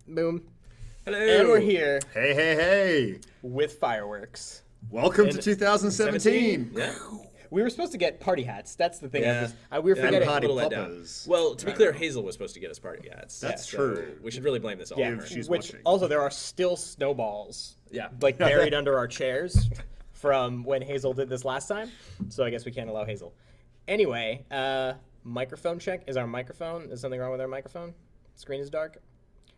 Boom. Hello. And we're here Hey. with fireworks. Welcome In to 2017. Yeah. We were supposed to get party hats. That's the thing. Yeah. We were And forgetting. party Little letdown. poppers. Well, to be clear, Hazel was supposed to get us party hats. That's so true. We should really blame this all Yeah, on her. she's which watching. also there are still snowballs. Yeah. Like buried under our chairs from when Hazel did this last time. So I guess we can't allow Hazel. Anyway, microphone check. Is something wrong with our microphone? Screen is dark.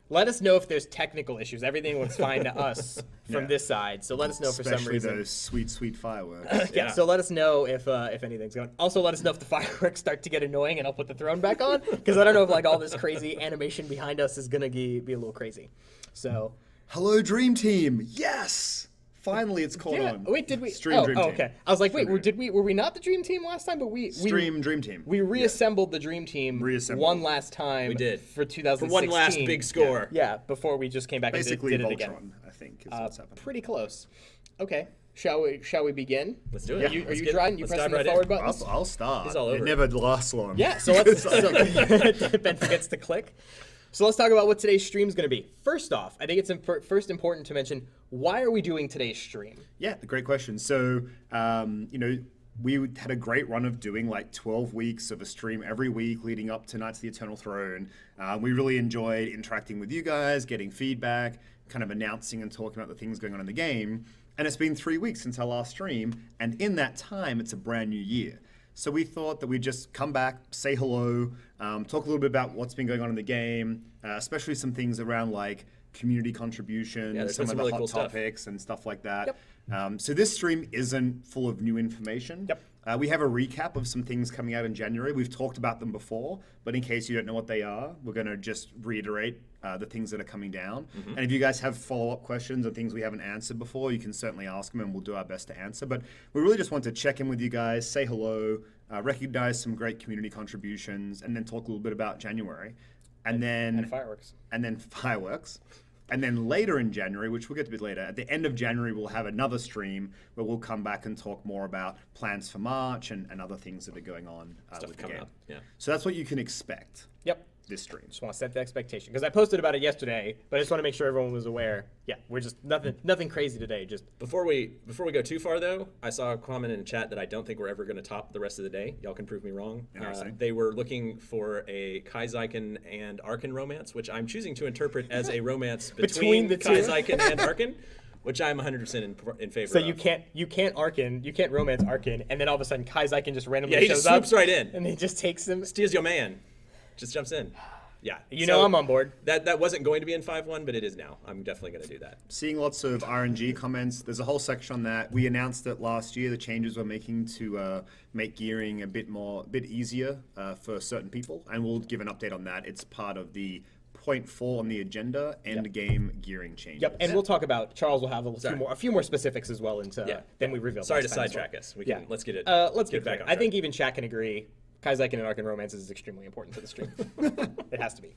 Let us know if there's technical issues. Everything looks fine to us from this side. So let us know for some Especially reason. those sweet fireworks. Yeah, so let us know if anything's going. Also, let us know if the fireworks start to get annoying, and I'll put the throne back on because I don't know if like all this crazy animation behind us is gonna be a little crazy. So Hello, Dream Team. Yes. Finally, it's caught yeah. on. Wait, did we? Stream Dream Team. Okay. I was like, wait, Stream were we not the Dream Team last time? But we Stream Dream Team. we reassembled the Dream Team one last time. We did. For 2016. For one last big score. Yeah, before we just came back Basically, and did it Voltron, again. I think, is what's happening. Pretty close. Okay. Shall we begin? Let's do it. Are you Let's get- trying? You let's pressing dive the right forward in. buttons? I'll start. It's all over. It never lasts long. Yeah, so let's. Ben forgets to click. So let's talk about what today's stream is going to be. First off, I think it's first important to mention why are we doing today's stream? Yeah, great question. So, we had a great run of doing like 12 weeks of a stream every week leading up to Knights of the Eternal Throne. We really enjoyed interacting with you guys, getting feedback, kind of announcing and talking about the things going on in the game. And it's been 3 weeks since our last stream. And in that time, it's a brand new year. So we thought that we'd just come back, say hello, talk a little bit about what's been going on in the game, especially some things around like community contribution, there's some been of some the really hot cool stuff. topics and stuff like that. Yep. So this stream isn't full of new information. Yep. We have a recap of some things coming out in January. We've talked about them before, but in case you don't know what they are, we're going to just reiterate the things that are coming down. And if you guys have follow-up questions or things we haven't answered before, you can certainly ask them and we'll do our best to answer. But we really just want to check in with you guys, say hello, recognize some great community contributions, and then talk a little bit about January. And fireworks. And then fireworks. And then later in January, which we'll get to a bit later, at the end of January, we'll have another stream where we'll come back and talk more about plans for March and other things that are going on Stuff with the coming game. up. Yeah. So that's what you can expect Yep. this stream. Just want to set the expectation because I posted about it yesterday, but I just want to make sure everyone was aware. Yeah, we're just nothing crazy today. Just Before we go too far, though, I saw a comment in the chat that I don't think we're ever going to top the rest of the day. Y'all can prove me wrong. Interesting. They were looking for a Kaizyken and Arkin romance, which I'm choosing to interpret as a romance between the two. Kaizyken and Arkin, which I'm 100% in favor so of. you can't romance Arkin, and then all of a sudden Kaizyken just randomly Yeah, he shows just up swoops right in. and he just takes him. Steals your man. Just jumps in. Yeah. You know I'm on board. That wasn't going to be in 5.1, but it is now. I'm definitely going to do that. Seeing lots of RNG comments. There's a whole section on that. We announced it last year, the changes we're making to make gearing a bit easier for certain people, and we'll give an update on that. It's part of the point 4 on the agenda, end game gearing changes. Yep, and we'll talk about. Charles will have a few more specifics as well into then we reveal. Sorry to last time as sidetrack well. us. Let's get it. Let's get get back back. on I track. think even chat can agree. Kaizyken and Arkin romances is extremely important to the stream. It has to be.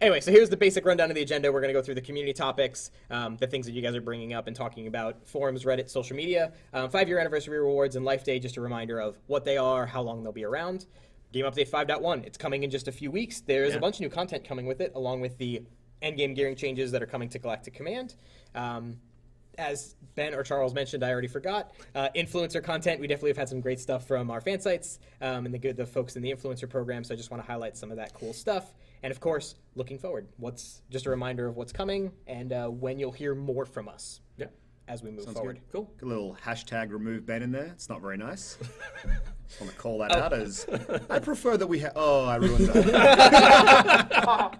Anyway, so here's the basic rundown of the agenda. We're going to go through the community topics, the things that you guys are bringing up and talking about, forums, Reddit, social media, 5-year anniversary rewards, and Life Day, just a reminder of what they are, how long they'll be around. Game Update 5.1, it's coming in just a few weeks. There's a bunch of new content coming with it, along with the endgame gearing changes that are coming to Galactic Command. As Ben or Charles mentioned, I already forgot. Influencer content, we definitely have had some great stuff from our fan sites and the folks in the influencer program, so I just want to highlight some of that cool stuff. And of course, looking forward, just a reminder of what's coming and when you'll hear more from us as we move forward. Good. Cool. A little hashtag remove Ben in there. It's not very nice. Just want to call that out as I prefer that we have. Oh, I ruined that.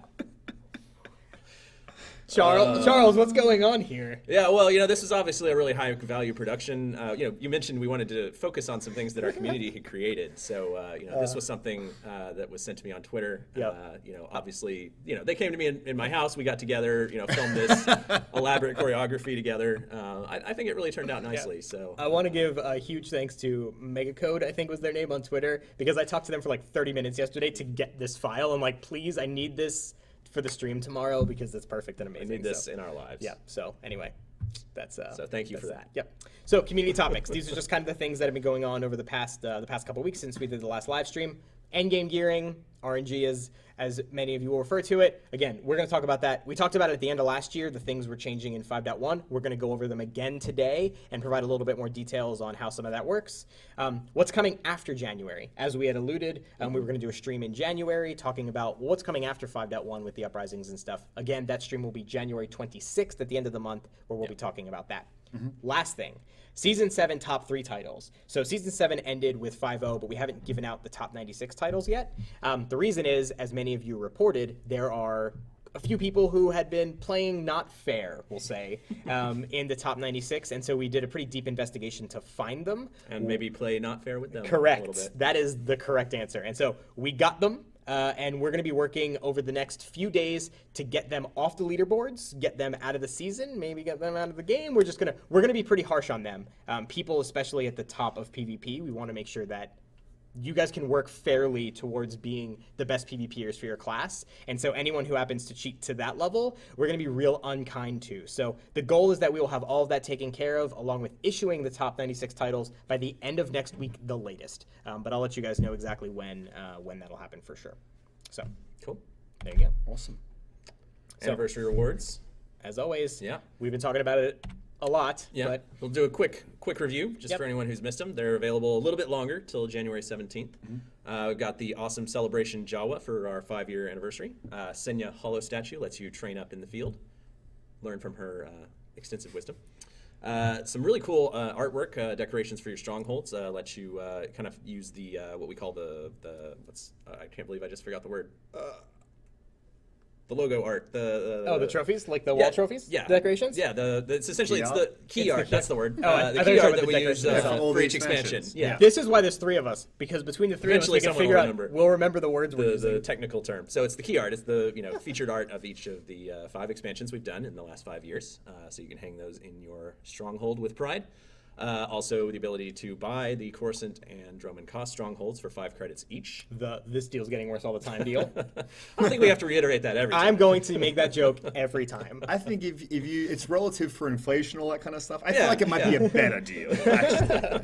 Charles, what's going on here? Yeah, well, this is obviously a really high value production. You mentioned we wanted to focus on some things that our community had created. So, this was something that was sent to me on Twitter. Obviously, they came to me in my house. We got together, filmed this elaborate choreography together. I think it really turned out nicely. Yeah. So I want to give a huge thanks to Megacode, I think was their name on Twitter, because I talked to them for like 30 minutes yesterday to get this file. I'm like, please, I need this for the stream tomorrow because it's perfect and amazing. We need this in our lives. Yeah. So anyway, that's so thank you for that. Yep. So community topics. These are just kind of the things that have been going on over the past couple weeks since we did the last live stream. endgame gearing, RNG as many of you will refer to it. Again, we're going to talk about that. We talked about it at the end of last year. The things were changing in 5.1. We're going to go over them again today and provide a little bit more details on how some of that works. What's coming after January? As we had alluded, we were going to do a stream in January talking about what's coming after 5.1 with the Uprisings and stuff. Again, that stream will be January 26th at the end of the month, where we'll be talking about that. Last thing, Season 7 top 3 titles. So Season 7 ended with 5.0, but we haven't given out the top 96 titles yet. The reason is, as many of you reported, there are a few people who had been playing not fair, we'll say, in the top 96, and so we did a pretty deep investigation to find them. And maybe play not fair with them Correct. a little bit. That is the correct answer. And so we got them. And we're going to be working over the next few days to get them off the leaderboards, get them out of the season, maybe get them out of the game. We're going to be pretty harsh on them. People, especially at the top of PvP, we want to make sure that you guys can work fairly towards being the best PvPers for your class. And so anyone who happens to cheat to that level, we're going to be real unkind to. So the goal is that we will have all of that taken care of, along with issuing the top 96 titles by the end of next week, the latest. But I'll let you guys know exactly when that'll happen for sure. So Cool. there you go. Awesome. Anniversary rewards. As always, Yeah. we've been talking about it a lot. Yeah, But we'll do a quick review just Yep. for anyone who's missed them. They're available a little bit longer till January 17th. We've got the awesome Celebration Jawa for our 5-year anniversary. Senya Hollow statue lets you train up in the field, learn from her extensive wisdom. Some really cool artwork, decorations for your strongholds. Let you kind of use the what we call the I can't believe I just forgot the word. The logo art. the trophies, like the yeah, wall trophies, yeah, decorations. Yeah, it's essentially Key it's art? the key art. That's the word. Oh, I the thought key you were art talking that about we the use decorations. For all for the each expansion. expansions. Yeah. This is why there's 3 of us, because between the 3 of us, we Eventually can someone figure will out. remember. We'll remember the words we're The using. technical term. So it's the key art. It's the featured art of each of the 5 expansions we've done in the last 5 years. So you can hang those in your stronghold with pride. Also, the ability to buy the Coruscant and Droman Cost strongholds for 5 credits each. This deal's getting worse all the time deal. I don't think we have to reiterate that every time. I'm going to make that joke every time. I think if you, it's relative for inflation, all that kind of stuff. I feel Yeah, like it might be a better deal,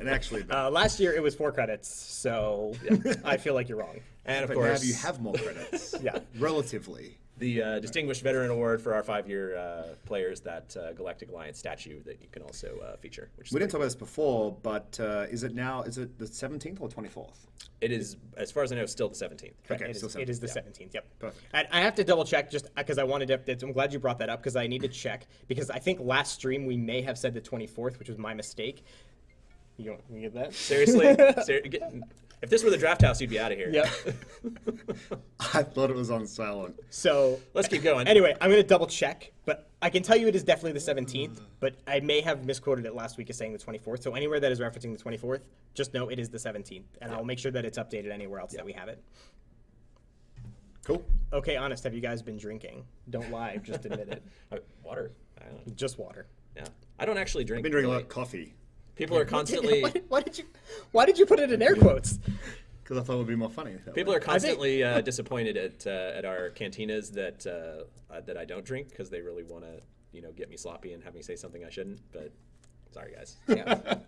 actually. Last year it was 4 credits, so I feel like you're wrong. And of But course, now you have more credits. Yeah. Relatively. the Distinguished Veteran Award for our 5-year players, that Galactic Alliance statue that you can also feature. Which is We didn't talk pretty about this before, but is it the 17th or 24th? cool. It is, as far as I know, still the 17th. Okay, It still is the 17th. 17th, yep. Perfect. And I have to double check just because I wanted to, I'm glad you brought that up because I need to check because I think last stream we may have said the 24th, which was my mistake. You get that? Seriously? If this were the draft house, you'd be out of here. Yep. I thought it was on silent. So Let's keep going. anyway, I'm going to double check, but I can tell you it is definitely the 17th, but I may have misquoted it last week as saying the 24th. So anywhere that is referencing the 24th, just know it is the 17th, and I'll make sure that it's updated anywhere else that we have it. Cool. Okay, honest, have you guys been drinking? Don't lie, just admit it. Water. I don't know. Just water. Yeah. I don't actually drink. I've been drinking a lot really. of coffee People are constantly. Why did you put it in air quotes? because I thought it would be more funny. that People way. are constantly disappointed at our cantinas that I don't drink because they really want to get me sloppy and have me say something I shouldn't. But sorry guys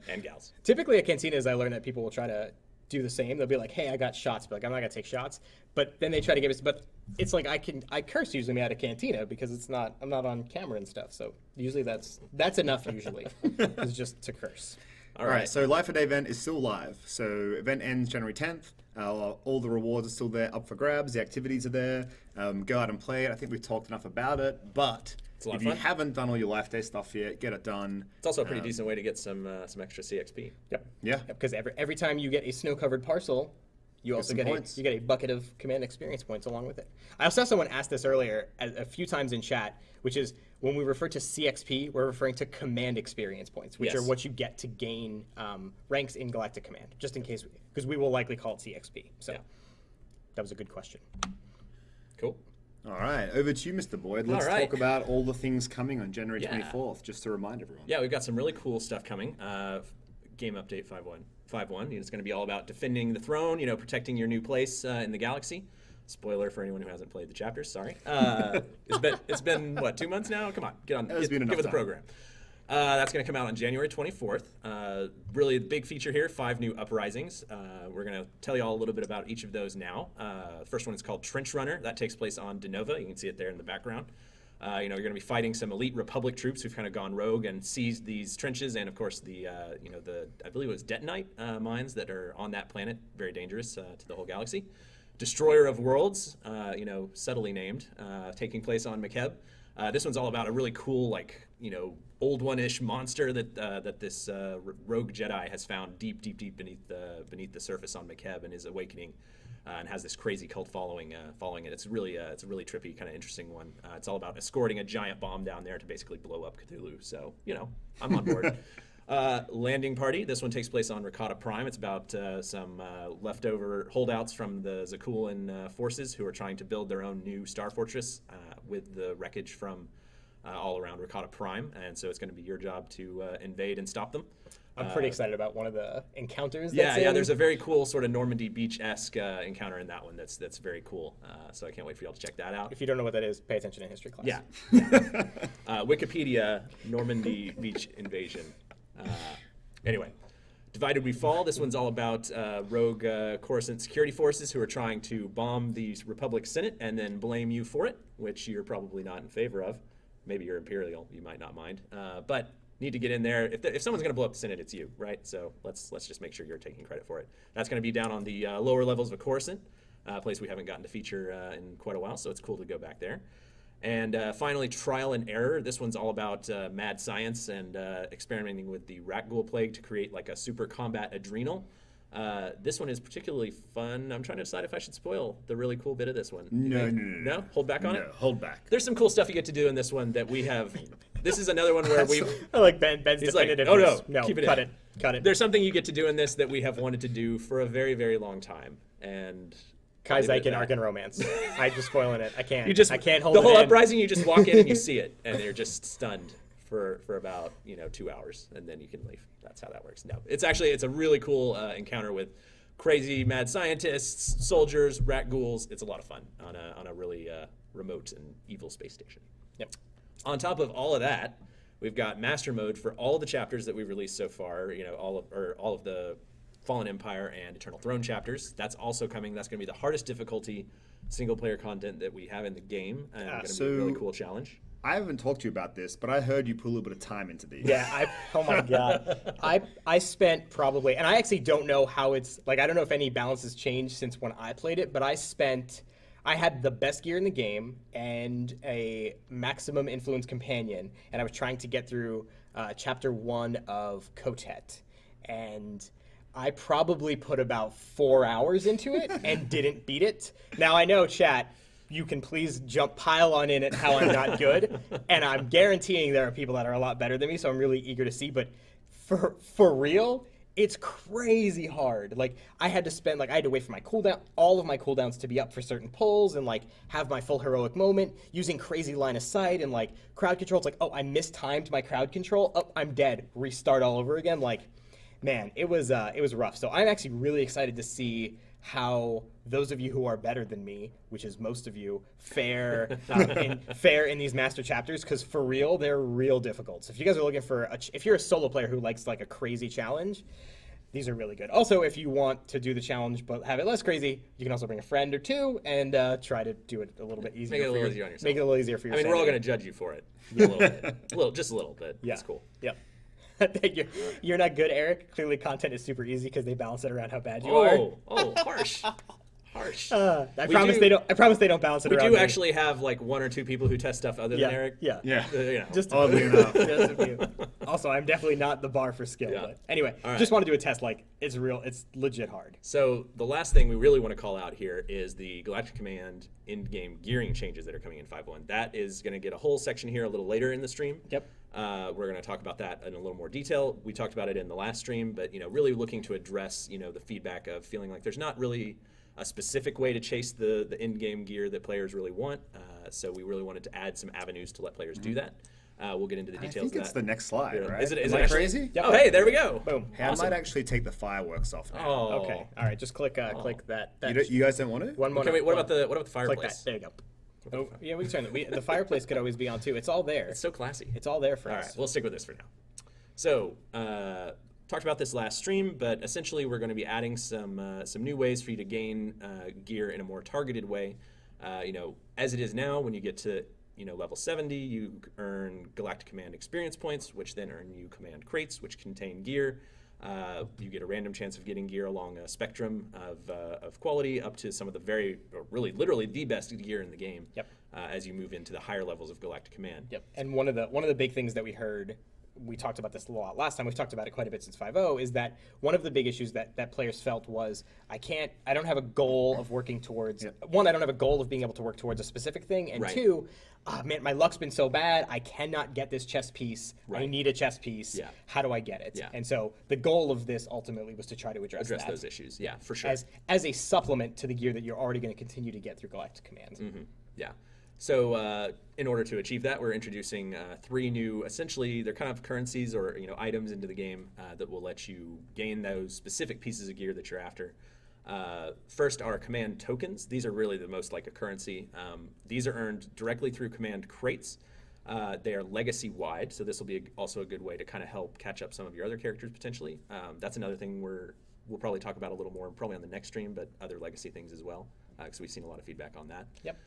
and gals. Typically at cantinas, I learned that people will try to do the same. They'll be like, "Hey, I got shots," but like, I'm not gonna take shots. But then they try to give us. But it's like I curse usually at a cantina because I'm not on camera and stuff. So usually that's enough. Usually, is just to curse. All All right. right, so Life or Day event is still live. So event ends January 10th. All the rewards are still there, up for grabs. The activities are there. Go out and play it. I think we've talked enough about it. But a lot if of you fun. haven't done all your Life Day stuff yet, get it done. It's also a pretty decent way to get some extra CXP. Yep. Yeah. Because every time you get a snow-covered parcel, you also some get points. you get a bucket of command experience points along with it. I also saw someone ask this earlier a few times in chat, which is when we refer to CXP, we're referring to command experience points, which Yes. are what you get to gain ranks in Galactic Command, just in case, because we will likely call it CXP. So Yeah. that was a good question. Cool. All right, over to you, Mr. Boyd. Let's All right. talk about all the things coming on January Yeah. 24th, just to remind everyone. Yeah, we've got some really cool stuff coming. Game update 5.1. It's going to be all about defending the throne, protecting your new place in the galaxy. Spoiler for anyone who hasn't played the chapters. Sorry. It's been what, 2 months now? Come on, It's been get enough with the time. program. That's going to come out on January 24th. Really the big feature here, 5 new Uprisings. We're going to tell you all a little bit about each of those now. First one is called Trench Runner. That takes place on Denova. You can see it there in the background. You're going to be fighting some elite Republic troops who've kind of gone rogue and seized these trenches, and of course the I believe it was detonite mines that are on that planet, very dangerous to the whole galaxy. Destroyer of Worlds, subtly named, taking place on Makeb. This one's all about a really cool, old one-ish monster that this rogue Jedi has found deep beneath the surface on Makeb and is awakening. And has this crazy cult following it. It's a really trippy, kind of interesting one. It's all about escorting a giant bomb down there to basically blow up Cthulhu. So, I'm on board. Landing Party. This one takes place on Rakata Prime. It's about some leftover holdouts from the Zakuulan forces who are trying to build their own new star fortress with the wreckage from all around Rakata Prime. And so it's going to be your job to invade and stop them. I'm pretty excited about one of the encounters. Yeah, there's a very cool sort of Normandy Beach-esque encounter in that one that's very cool. So I can't wait for y'all to check that out. If you don't know what that is, pay attention in history class. Yeah. Wikipedia, Normandy Beach invasion. Anyway, Divided We Fall. This one's all about rogue Coruscant security forces who are trying to bomb the Republic Senate and then blame you for it, which you're probably not in favor of. Maybe you're Imperial, you might not mind. But need to get in there. If someone's going to blow up the Senate, it's you, right? So let's just make sure you're taking credit for it. That's going to be down on the lower levels of Coruscant, a place we haven't gotten to feature in quite a while, so it's cool to go back there. And finally, Trial and Error. This one's all about mad science and experimenting with the rat ghoul plague to create like a super combat adrenal. This one is particularly fun. I'm trying to decide if I should spoil the really cool bit of this one. No? Hold back on it? No, hold back. There's some cool stuff you get to do in this one that we have. This is another one where we. I like Ben's definitive. No, keep it cut in. Cut it. There's something you get to do in this that we have wanted to do for a very, very long time, and Kaizyke and Arkan Romance. I'm just spoiling it. I can't. I can't hold the it whole in. Uprising. You just walk in and you see it, and you're just stunned for about 2 hours, and then you can leave. That's how that works. No, it's a really cool encounter with crazy mad scientists, soldiers, rat ghouls. It's a lot of fun on a really remote and evil space station. Yep. On top of all of that, we've got Master Mode for all the chapters that we've released so far. All of the Fallen Empire and Eternal Throne chapters. That's also coming. That's going to be the hardest difficulty single-player content that we have in the game, and going to be a really cool challenge. I haven't talked to you about this, but I heard you put a little bit of time into these. Yeah, oh my god. I spent probably, and I actually don't know how it's, I don't know if any balance has changed since when I played it, but I had the best gear in the game and a maximum influence companion, and I was trying to get through chapter 1 of Kotet, and I probably put about 4 hours into it and didn't beat it. Now I know, chat, you can please pile on in at how I'm not good, and I'm guaranteeing there are people that are a lot better than me, so I'm really eager to see, but for real, it's crazy hard. I had to spend, I had to wait for my cooldown, all of my cooldowns to be up for certain pulls, and have my full heroic moment, using crazy line of sight, and crowd control. It's oh, I mistimed my crowd control, oh, I'm dead, restart all over again. Man, it was rough. So I'm actually really excited to see how those of you who are better than me, which is most of you, fare in these master chapters, because for real, they're real difficult. So if you guys are looking for if you're a solo player who likes a crazy challenge, these are really good. Also, if you want to do the challenge but have it less crazy, you can also bring a friend or two and try to do it a little bit easier. Make it a little easier on yourself. Make it a little easier for yourself. We're all going to judge you for it a little bit, just a little bit. Yeah. It's cool. Yep. You're not good, Eric. Clearly, content is super easy because they balance it around how bad you are. Oh, harsh. Harsh. I promise they don't balance it around. We do actually have 1 or 2 people who test stuff other than Eric. Yeah. Just oddly enough. Just a few. Also, I'm definitely not the bar for skill. Yeah. But anyway, right. Just want to do a test. It's real. It's legit hard. So the last thing we really want to call out here is the Galactic Command in-game gearing changes that are coming in 5.1. That is going to get a whole section here a little later in the stream. Yep. We're going to talk about that in a little more detail. We talked about it in the last stream, but really looking to address the feedback of feeling like there's not really a specific way to chase the in-game gear that players really want. So we really wanted to add some avenues to let players do that. We'll get into the details of that. I think it's the next slide, right? Is it Am I crazy? Yep. Oh, hey, there we go. Boom. Hey, awesome. I might actually take the fireworks off now. Oh. Okay. All right. Just click that. You guys don't want to? One more. What about the fireplace? Click that. There you go. Oh, yeah, we can turn the fireplace could always be on too. It's all there. It's so classy. It's all there for All us. right, we'll stick with this for now. So, talked about this last stream, but essentially we're going to be adding some new ways for you to gain gear in a more targeted way. As it is now, when you get to level 70, you earn Galactic Command experience points, which then earn you command crates, which contain gear. You get a random chance of getting gear along a spectrum of quality up to some of the literally the best gear in the game. Yep. As you move into the higher levels of Galactic Command. Yep. And one of the big things that we heard, we talked about this a lot last time, we've talked about it quite a bit since 5.0, is that one of the big issues that players felt was, I don't have a goal of working towards, one, I don't have a goal of being able to work towards a specific thing, and two, man, my luck's been so bad, I cannot get this chess piece, I need a chess piece, how do I get it? And so the goal of this ultimately was to try to address those issues, for sure. As a supplement to the gear that you're already going to continue to get through Galactic Command. Mm-hmm. Yeah. So in order to achieve that, we're introducing 3 new, essentially, they're kind of currencies or items into the game that will let you gain those specific pieces of gear that you're after. First are command tokens. These are really the most like a currency. These are earned directly through command crates. They are legacy wide, so this will be also a good way to kind of help catch up some of your other characters potentially. That's another thing we'll probably talk about a little more, probably on the next stream, but other legacy things as well, because we've seen a lot of feedback on that. Yep.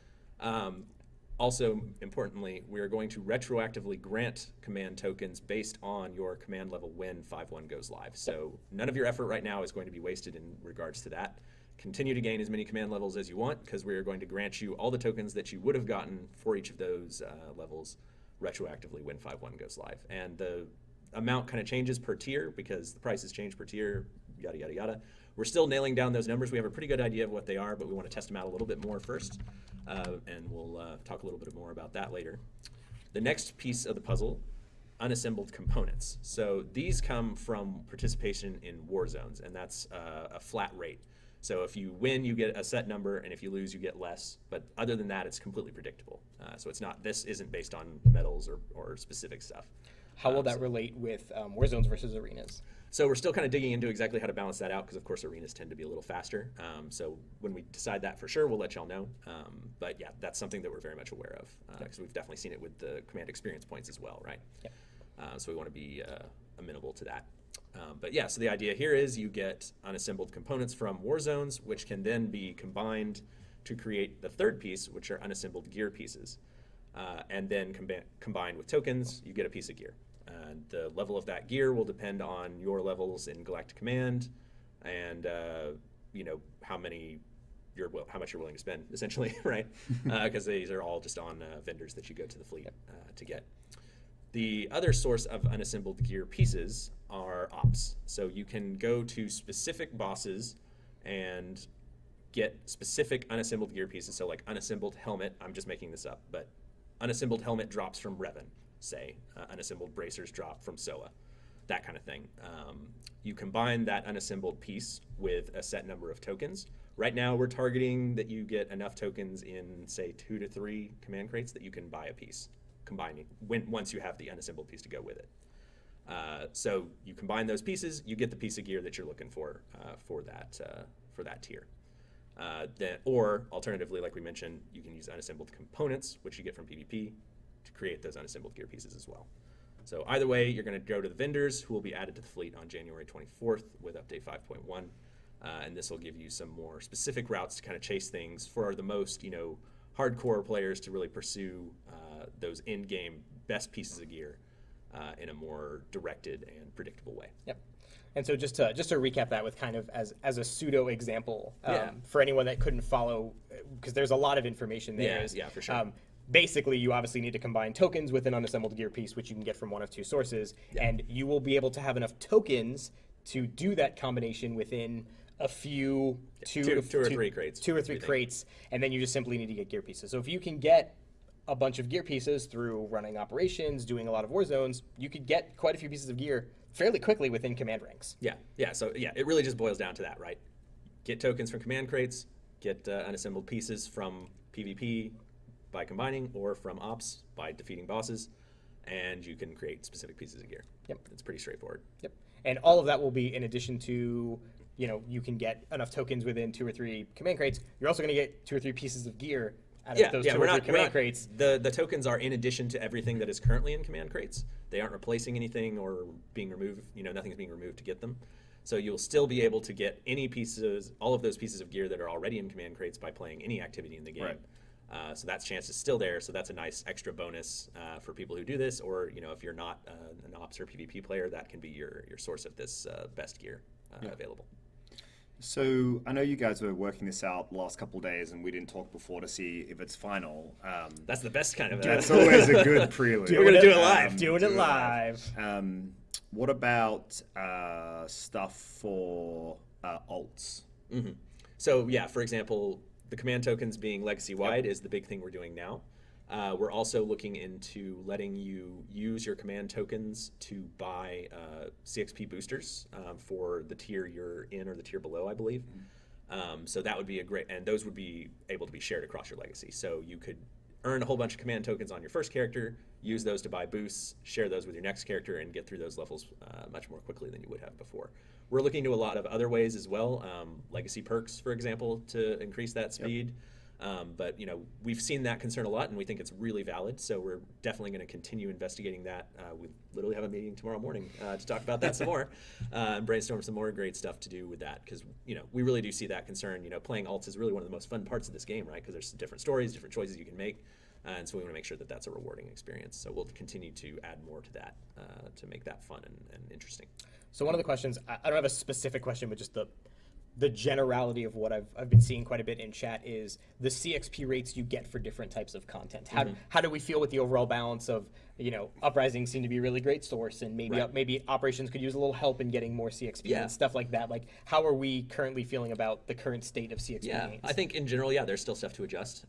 Also, importantly, we are going to retroactively grant command tokens based on your command level when 5.1 goes live. So none of your effort right now is going to be wasted in regards to that. Continue to gain as many command levels as you want, because we are going to grant you all the tokens that you would have gotten for each of those levels retroactively when 5.1 goes live. And the amount kind of changes per tier, because the prices change per tier, yada, yada, yada. We're still nailing down those numbers. We have a pretty good idea of what they are, but we want to test them out a little bit more first. And we'll talk a little bit more about that later. The next piece of the puzzle, unassembled components. So these come from participation in war zones, and that's a flat rate. So if you win, you get a set number, and if you lose, you get less. But other than that, it's completely predictable. So this isn't based on medals or specific stuff. How will that relate with war zones versus arenas? So we're still kind of digging into exactly how to balance that out, because of course arenas tend to be a little faster. So when we decide that for sure, we'll let y'all know. But yeah, that's something that we're very much aware of, because we've definitely seen it with the command experience points as well, right? Yep. So we want to be amenable to that. But yeah, so the idea here is you get unassembled components from war zones, which can then be combined to create the third piece, which are unassembled gear pieces. And then combined with tokens, you get a piece of gear. The level of that gear will depend on your levels in Galactic Command, and how much you're willing to spend, essentially, right? Because these are all just on vendors that you go to the fleet to get. The other source of unassembled gear pieces are ops. So you can go to specific bosses and get specific unassembled gear pieces. So like unassembled helmet, I'm just making this up, but unassembled helmet drops from Revan, say. Unassembled bracers drop from SOA, that kind of thing. You combine that unassembled piece with a set number of tokens. Right now, we're targeting that you get enough tokens in, say, 2 to 3 command crates that you can buy a piece, combining once you have the unassembled piece to go with it. So you combine those pieces, you get the piece of gear that you're looking for that tier. Or alternatively, like we mentioned, you can use unassembled components, which you get from PvP, to create those unassembled gear pieces as well. So either way, you're going to go to the vendors, who will be added to the fleet on January 24th with update 5.1. And this will give you some more specific routes to kind of chase things for the most, hardcore players to really pursue those in-game best pieces of gear in a more directed and predictable way. Yep. And so just to recap that with kind of as a pseudo example for anyone that couldn't follow, because there's a lot of information there. Yeah, for sure. Basically, you obviously need to combine tokens with an unassembled gear piece, which you can get from one of 2 sources, and you will be able to have enough tokens to do that combination within a few two or three crates, and then you just simply need to get gear pieces. So if you can get a bunch of gear pieces through running operations, doing a lot of war zones, you could get quite a few pieces of gear fairly quickly within command ranks. So it really just boils down to that, right? Get tokens from command crates, get unassembled pieces from PvP by combining, or from ops by defeating bosses, and you can create specific pieces of gear. Yep. It's pretty straightforward. Yep. And all of that will be in addition to, you can get enough tokens within 2 or 3 command crates. You're also going to get 2 or 3 pieces of gear out of those two or three command crates. The tokens are in addition to everything that is currently in command crates. They aren't replacing anything or being removed. Nothing's being removed to get them. So you'll still be able to get all of those pieces of gear that are already in command crates by playing any activity in the game. Right. So that chance is still there. So that's a nice extra bonus for people who do this. Or if you're not an ops or PvP player, that can be your source of this best gear available. So I know you guys were working this out the last couple of days, and we didn't talk before to see if it's final. That's the best kind of. That's always a good prelude. We're gonna do it live. Doing it live. What about stuff for alts? Mm-hmm. So yeah, for example, the command tokens being legacy-wide is the big thing we're doing now. We're also looking into letting you use your command tokens to buy CXP boosters for the tier you're in or the tier below, I believe. So that would be and those would be able to be shared across your legacy. So you could earn a whole bunch of command tokens on your first character, use those to buy boosts, share those with your next character, and get through those levels much more quickly than you would have before. We're looking to a lot of other ways as well, legacy perks, for example, to increase that speed. But we've seen that concern a lot, and we think it's really valid. So we're definitely going to continue investigating that. We literally have a meeting tomorrow morning to talk about that some more, and brainstorm some more great stuff to do with that. Because we really do see that concern. Playing alts is really one of the most fun parts of this game, right? Because there's different stories, different choices you can make, and so we want to make sure that that's a rewarding experience. So we'll continue to add more to that to make that fun and interesting. So one of the questions, I don't have a specific question, but just the generality of what I've been seeing quite a bit in chat is the CXP rates you get for different types of content. How do we feel with the overall balance of, Uprisings seem to be a really great source, and maybe operations could use a little help in getting more CXP and stuff like that. Like, how are we currently feeling about the current state of CXP gains? I think in general, there's still stuff to adjust.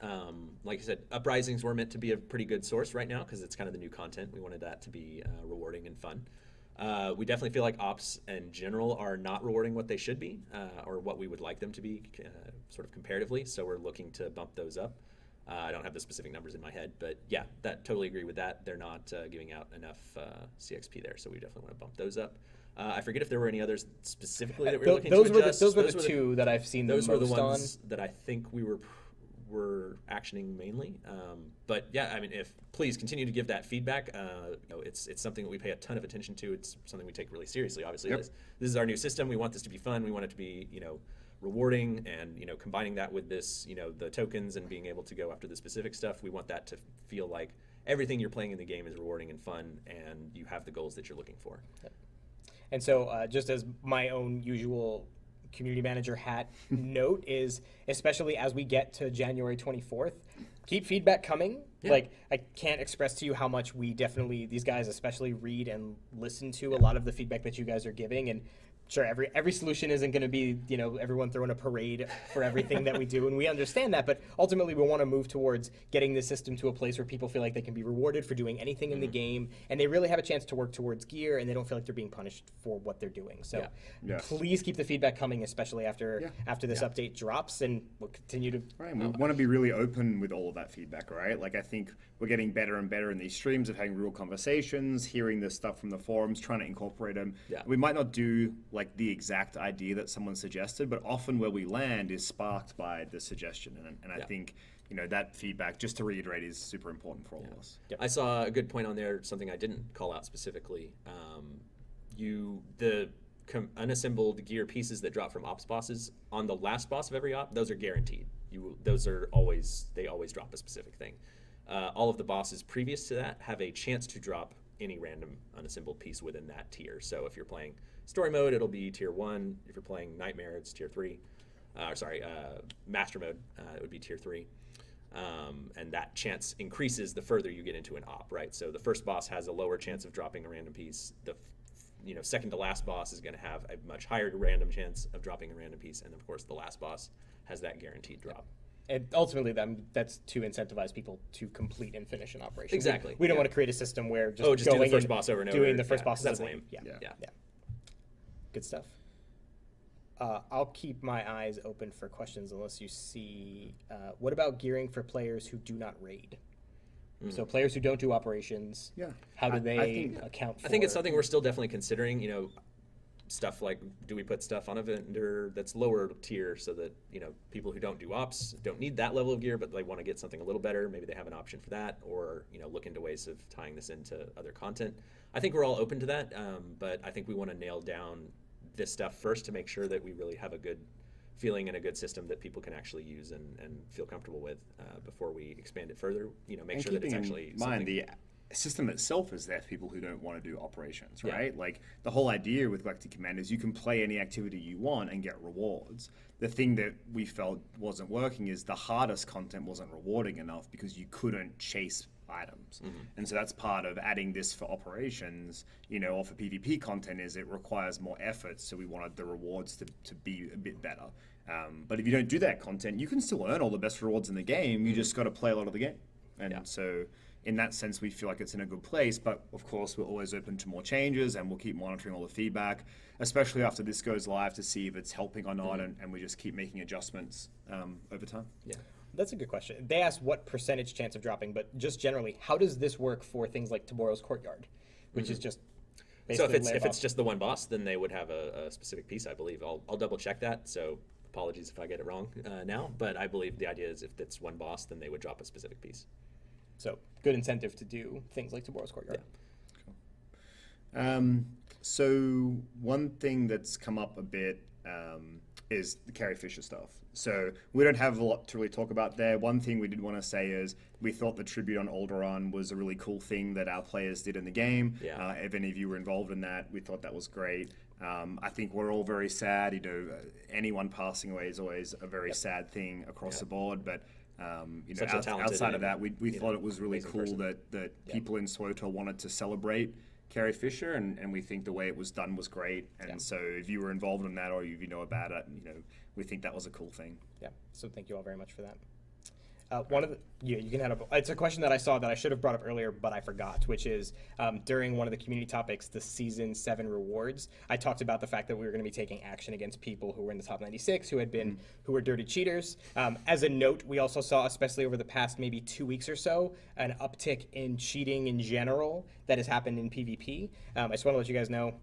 Like I said, Uprisings were meant to be a pretty good source right now because it's kind of the new content. We wanted that to be rewarding and fun. We definitely feel like ops in general are not rewarding what they should be, or what we would like them to be, sort of comparatively. So we're looking to bump those up. I don't have the specific numbers in my head, but totally agree with that. They're not giving out enough CXP there, so we definitely want to bump those up. I forget if there were any others specifically that we were looking to adjust. Those were the two that I've seen the most on. Those were the ones that I think we were actioning mainly. But please continue to give that feedback. It's something that we pay a ton of attention to. It's something we take really seriously. Obviously, this is our new system. We want this to be fun. We want it to be rewarding, and combining that with this the tokens and being able to go after the specific stuff. We want that to feel like everything you're playing in the game is rewarding and fun, and you have the goals that you're looking for. And so, just as my own usual community manager hat note is, especially as we get to January 24th, keep feedback coming. Like, I can't express to you how much these guys especially read and listen to a lot of the feedback that you guys are giving. And sure, every solution isn't going to be, everyone throwing a parade for everything that we do, and we understand that, but ultimately we want to move towards getting the system to a place where people feel like they can be rewarded for doing anything in the game, and they really have a chance to work towards gear, and they don't feel like they're being punished for what they're doing. So please keep the feedback coming, especially after this update drops, and we'll continue to... Right, we want to be really open with all of that feedback, right? Like, I think we're getting better and better in these streams of having real conversations, hearing this stuff from the forums, trying to incorporate them. We might not do like the exact idea that someone suggested, but often where we land is sparked by the suggestion, and I think that feedback, just to reiterate, is super important for all of us. I saw a good point on there, something I didn't call out specifically. The unassembled gear pieces that drop from ops bosses on the last boss of every op, those are guaranteed. They always drop a specific thing. All of the bosses previous to that have a chance to drop any random unassembled piece within that tier. So if you're playing story mode, it'll be tier 1. If you're playing nightmare, it's tier 3. Master mode, it would be tier 3. And that chance increases the further you get into an op, right? So the first boss has a lower chance of dropping a random piece. The second to last boss is going to have a much higher random chance of dropping a random piece, and of course the last boss has that guaranteed drop. And ultimately, that's to incentivize people to complete and finish an operation. Exactly. We don't want to create a system where just doing going the first boss over and over. Doing the first boss. That's lame. Yeah. Good stuff. I'll keep my eyes open for questions unless you see. What about gearing for players who do not raid? So players who don't do operations. How do they account for? I think it's something we're still definitely considering. stuff like, do we put stuff on a vendor that's lower tier so that, you know, people who don't do ops don't need that level of gear, but they want to get something a little better. Maybe they have an option for that, or, you know, look into ways of tying this into other content. I think we're all open to that, but I think we want to nail down this stuff first to make sure that we really have a good feeling and a good system that people can actually use and feel comfortable with before we expand it further. You know, make sure that it's actually in mind the system itself is there for people who don't want to do operations, right? Yeah. Like the whole idea with Galactic Command is you can play any activity you want and get rewards. The thing that we felt wasn't working is the hardest content wasn't rewarding enough because you couldn't chase items. And so that's part of adding this for operations, you know, or for PvP content is it requires more effort. So we wanted the rewards to be a bit better. But if you don't do that content, you can still earn all the best rewards in the game. You just got to play a lot of the game. And so in that sense, we feel like it's in a good place. But of course, we're always open to more changes and we'll keep monitoring all the feedback, especially after this goes live to see if it's helping or not. And we just keep making adjustments over time. Yeah. That's a good question. They asked what percentage chance of dropping, but just generally, how does this work for things like Tomorrow's Courtyard, which is just so if it's just the one boss, then they would have a specific piece, I believe. I'll double check that. So apologies if I get it wrong now, but I believe the idea is if it's one boss, then they would drop a specific piece. So good incentive to do things like Tomorrow's Courtyard. Yeah. Cool. So one thing that's come up a bit is the Carrie Fisher stuff. So we don't have a lot to really talk about there. One thing we did want to say is we thought the tribute on Alderaan was a really cool thing that our players did in the game. Yeah. If any of you were involved in that, we thought that was great. I think we're all very sad. You know, anyone passing away is always a very sad thing across the board. But you know, outside of that, we thought it was really cool that people in SWTOR wanted to celebrate Carrie Fisher, and we think the way it was done was great. And so if you were involved in that or if you know about it, you know, we think that was a cool thing. Yeah, so thank you all very much for that. One of the you can head up. It's a question that I saw that I should have brought up earlier, but I forgot, which is during one of the community topics, the Season 7 rewards, I talked about the fact that we were going to be taking action against people who were in the top 96, who were dirty cheaters. As a note, we also saw, especially over the past maybe 2 weeks or so, an uptick in cheating in general that has happened in PvP. I just want to let you guys know,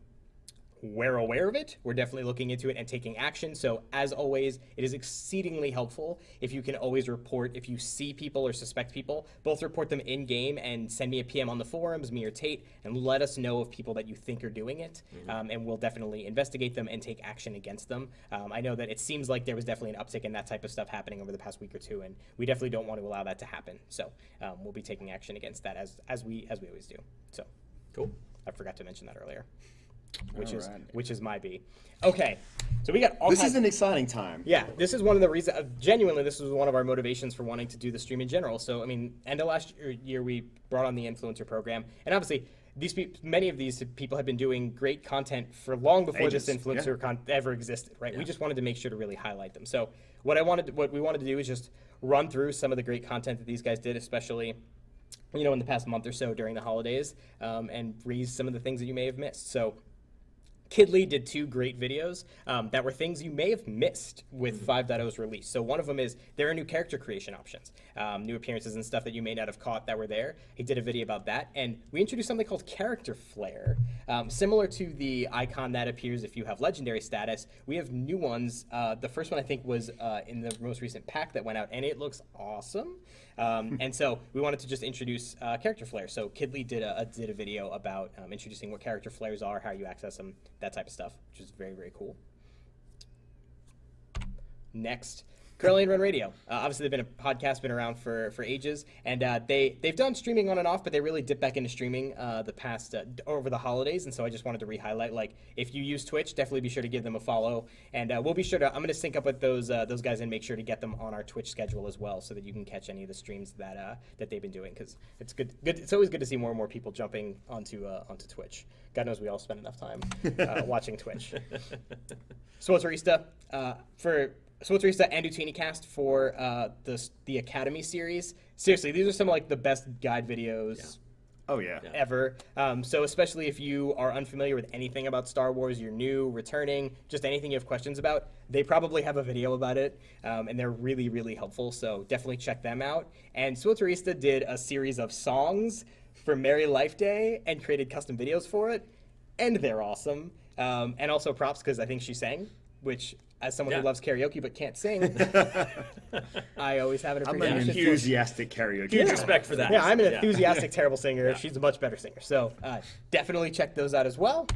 we're aware of it. We're definitely looking into it and taking action. So as always, it is exceedingly helpful if you can always report if you see people or suspect people, both report them in game and send me a PM on the forums, me or Tate, and let us know of people that you think are doing it. And we'll definitely investigate them and take action against them. I know that it seems like there was definitely an uptick in that type of stuff happening over the past week or two, and we definitely don't want to allow that to happen. So we'll be taking action against that as we always do. So cool. I forgot to mention that earlier. Which is my B. Okay, so we got all This is an exciting time. Yeah, this is one of the reasons, genuinely, this was one of our motivations for wanting to do the stream in general. So, I mean, end of last year, we brought on the influencer program. And obviously, many of these people have been doing great content for long before this influencer ever existed, right? Yeah. We just wanted to make sure to really highlight them. So what we wanted to do is just run through some of the great content that these guys did, especially, you know, in the past month or so during the holidays, and raise some of the things that you may have missed. So Kidley did 2 great videos that were things you may have missed with 5.0's release. So one of them is there are new character creation options, new appearances and stuff that you may not have caught that were there. He did a video about that. And we introduced something called Character Flare. Similar to the icon that appears if you have legendary status, we have new ones. The first one I think was in the most recent pack that went out, and it looks awesome. And so we wanted to just introduce Character Flare. So Kidley did a video about introducing what Character Flares are, how you access them, that type of stuff, which is very, very cool. Next, Curly and Run Radio. Obviously, they've been a podcast, been around for ages, and they've done streaming on and off, but they really dipped back into streaming the past over the holidays. And so I just wanted to re-highlight, like, if you use Twitch, definitely be sure to give them a follow, and we'll be sure to. I'm going to sync up with those guys and make sure to get them on our Twitch schedule as well, so that you can catch any of the streams that they've been doing, because it's good. It's always good to see more and more people jumping onto Twitch. God knows we all spend enough time watching Twitch. SWTORista for. SWTORista and UtiniCast for the Academy series. Seriously, these are some of like the best guide videos ever. So especially if you are unfamiliar with anything about Star Wars, you're new, returning, just anything you have questions about, they probably have a video about it, and they're really, really helpful. So definitely check them out. And SWTORista did a series of songs for Merry Life Day and created custom videos for it, and they're awesome. And also props because I think she sang, which as someone who Yeah. loves karaoke but can't sing, I always have an I'm an appreciation. enthusiastic karaoke. Huge guy. respect for that. Yeah, I'm an Yeah. enthusiastic, terrible singer. Yeah. She's a much better singer. So definitely check those out as well.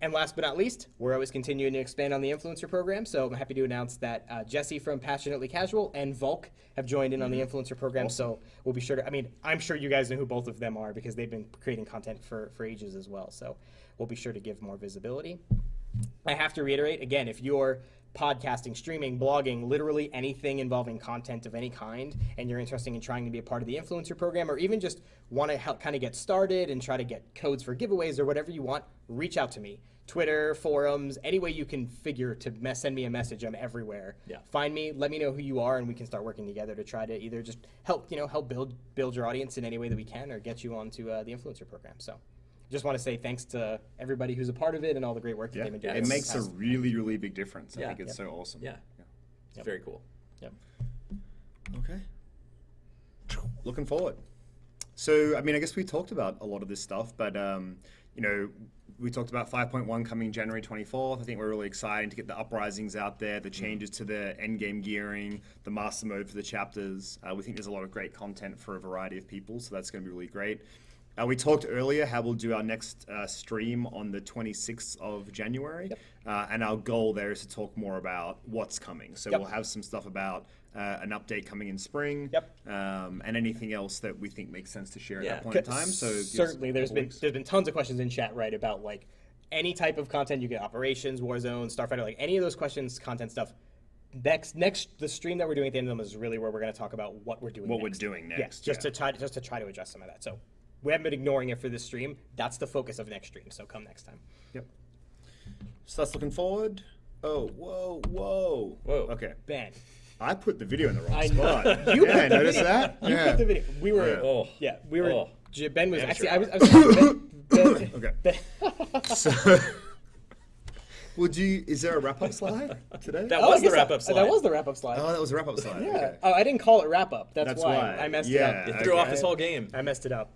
And last but not least, we're always continuing to expand on the influencer program. So I'm happy to announce that Jesse from Passionately Casual and Vulkk have joined in on the influencer program. So we'll be sure to, I mean, I'm sure you guys know who both of them are because they've been creating content for ages as well. So we'll be sure to give more visibility. I have to reiterate, again, if you're podcasting, streaming, blogging, literally anything involving content of any kind, and you're interested in trying to be a part of the influencer program, or even just want to help kind of get started and try to get codes for giveaways or whatever you want, reach out to me. Twitter, forums, any way you can figure to send me a message. I'm everywhere. Yeah. Find me, let me know who you are, and we can start working together to try to either just help build your audience in any way that we can, or get you onto the influencer program. So just want to say thanks to everybody who's a part of it and all the great work that Yeah, they've been doing. it makes a It's- really, really big difference. I Yeah. think it's so awesome. Yeah. It's very cool. Yep. Okay. Looking forward. So, I mean, I guess we talked about a lot of this stuff, but, you know, we talked about 5.1 coming January 24th. I think we're really excited to get the Uprisings out there, the changes to the endgame gearing, the master mode for the chapters. We think there's a lot of great content for a variety of people, so that's going to be really great. We talked earlier how we'll do our next stream on the 26th of January. Yep. And our goal there is to talk more about what's coming. So Yep. we'll have some stuff about an update coming in spring. Yep. And anything else that we think makes sense to share at Yeah. that point in time. So give us a certainly, there's couple weeks. been tons of questions in chat, right, about like any type of content. You get Operations, Warzone, Starfighter, like any of those questions, content stuff. Next, the stream that we're doing at the end of them is really where we're going to talk about what we're doing. What next. we're doing Yes, next, just yeah. to try to address some of that. So we haven't been ignoring it for this stream. That's the focus of next stream. So come next time. Yep. So that's looking forward. Oh, whoa. Whoa. Okay. Ben, I put the video in the wrong I spot. know. You yeah, put the notice video. that? You yeah. put the video. We were. Yeah. Oh. Yeah, we were. Oh. Ben was Amateur actually. I was Ben, Okay. Ben, So, is there a wrap-up slide today? That Oh, I was the guess wrap-up slide. That was the wrap-up slide. Oh, that was a wrap-up slide. Yeah. Okay. Oh, I didn't call it wrap up. That's That's why. why. I messed it Yeah. up. You threw off Okay. this whole game. I messed it up.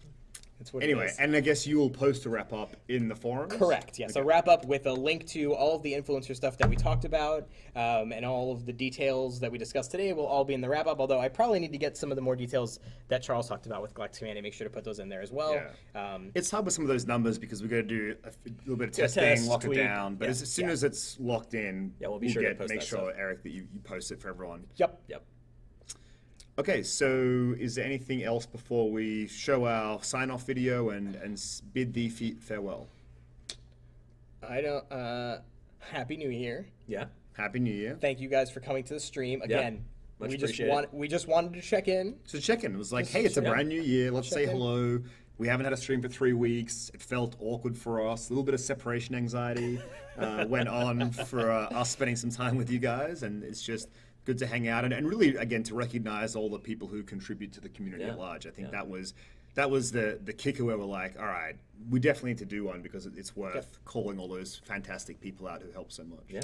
That's what it Anyway, is. and I guess you will post a wrap-up in the forums? Correct. Yeah. So wrap up with a link to all of the influencer stuff that we talked about, and all of the details that we discussed today will all be in the wrap up. Although I probably need to get some of the more details that Charles talked about with Galactic Command and make sure to put those in there as well. Yeah. It's hard with some of those numbers because we've got to do a little bit of testing, test, lock tweak. it down. But Yeah. as soon as it's locked in, Yeah, we'll be sure to post make that sure, stuff. Eric, that you post it for everyone. Yep. Yep. Okay, so is there anything else before we show our sign-off video and bid thee farewell? I don't. Happy New Year. Yeah. Happy New Year. Thank you guys for coming to the stream again. Much we just appreciated. we just wanted to check in. So check-in. It was like, Just hey, it's a check- brand new year. Let's say check in. hello. We haven't had a stream for 3 weeks. It felt awkward for us. A little bit of separation anxiety went on for us spending some time with you guys, and it's just good to hang out and really, again, to recognize all the people who contribute to the community Yeah. at large. I think Yeah. that was the kicker where we're like, all right, we definitely need to do one because it's worth calling all those fantastic people out who help so much. Yeah.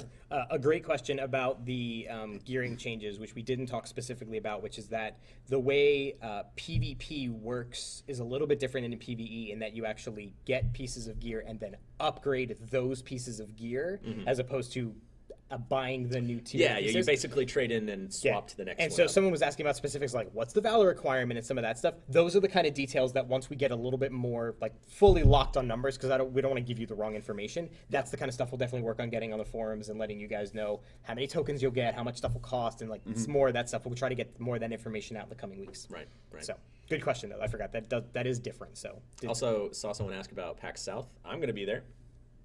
A great question about the gearing changes, which we didn't talk specifically about, which is that the way PvP works is a little bit different in PvE in that you actually get pieces of gear and then upgrade those pieces of gear as opposed to buying the new tier. Yeah, you pieces. basically trade in and swap to the next And one. so up. someone was asking about specifics like what's the valor requirement and some of that stuff. Those are the kind of details that once we get a little bit more like fully locked on numbers, because we don't want to give you the wrong information. That's the kind of stuff we'll definitely work on getting on the forums and letting you guys know how many tokens you'll get, how much stuff will cost, and like it's more of that stuff. We'll try to get more of that information out in the coming weeks. Right. So good question though. I forgot that is different. So Also saw someone ask about PAX South. I'm going to be there.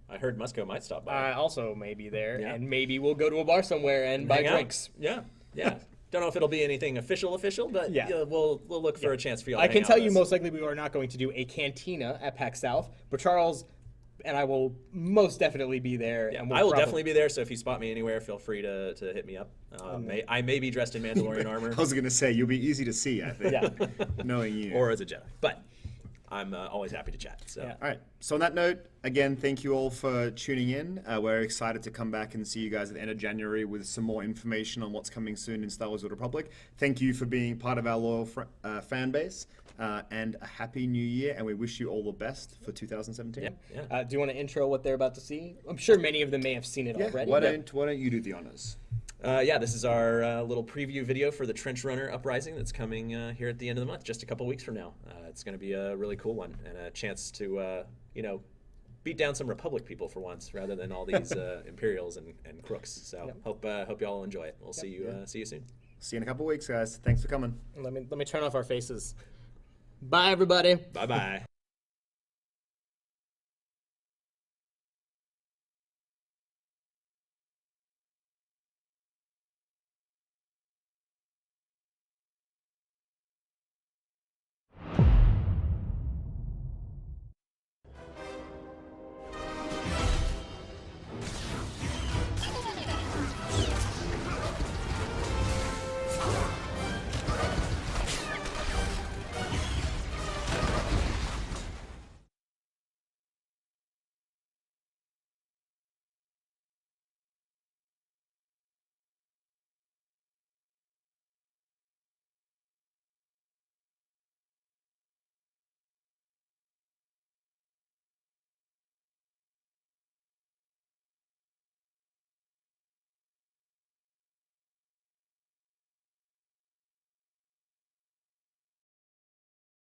I heard Musco might stop by. I also may be there, Yeah. and maybe we'll go to a bar somewhere and buy Hang out. drinks. Yeah. Don't know if it'll be anything official, but Yeah. we'll look for a chance for you all I to can hang out tell with you us. most likely we are not going to do a cantina at PAX South, but Charles and I will most definitely be there. Yeah, and we'll I will probably- definitely be there, so if you spot me anywhere, feel free to hit me up. I may be dressed in Mandalorian armor I was going to say, you'll be easy to see, I think, Yeah. knowing you. or as a Jedi. But I'm always happy to chat. So. Yeah. All right. So on that note, again, thank you all for tuning in. We're excited to come back and see you guys at the end of January with some more information on what's coming soon in Star Wars: The Old Republic. Thank you for being part of our loyal fan base, and a happy new year. And we wish you all the best for 2017. Yeah. Do you want to intro what they're about to see? I'm sure many of them may have seen it already. Why don't you do the honors? This is our little preview video for the Trench Runner Uprising that's coming here at the end of the month, just a couple weeks from now. It's going to be a really cool one and a chance to, beat down some Republic people for once, rather than all these Imperials and crooks. So hope you all enjoy it. We'll see you soon. See you in a couple weeks, guys. Thanks for coming. Let me turn off our faces. Bye, everybody. Bye-bye.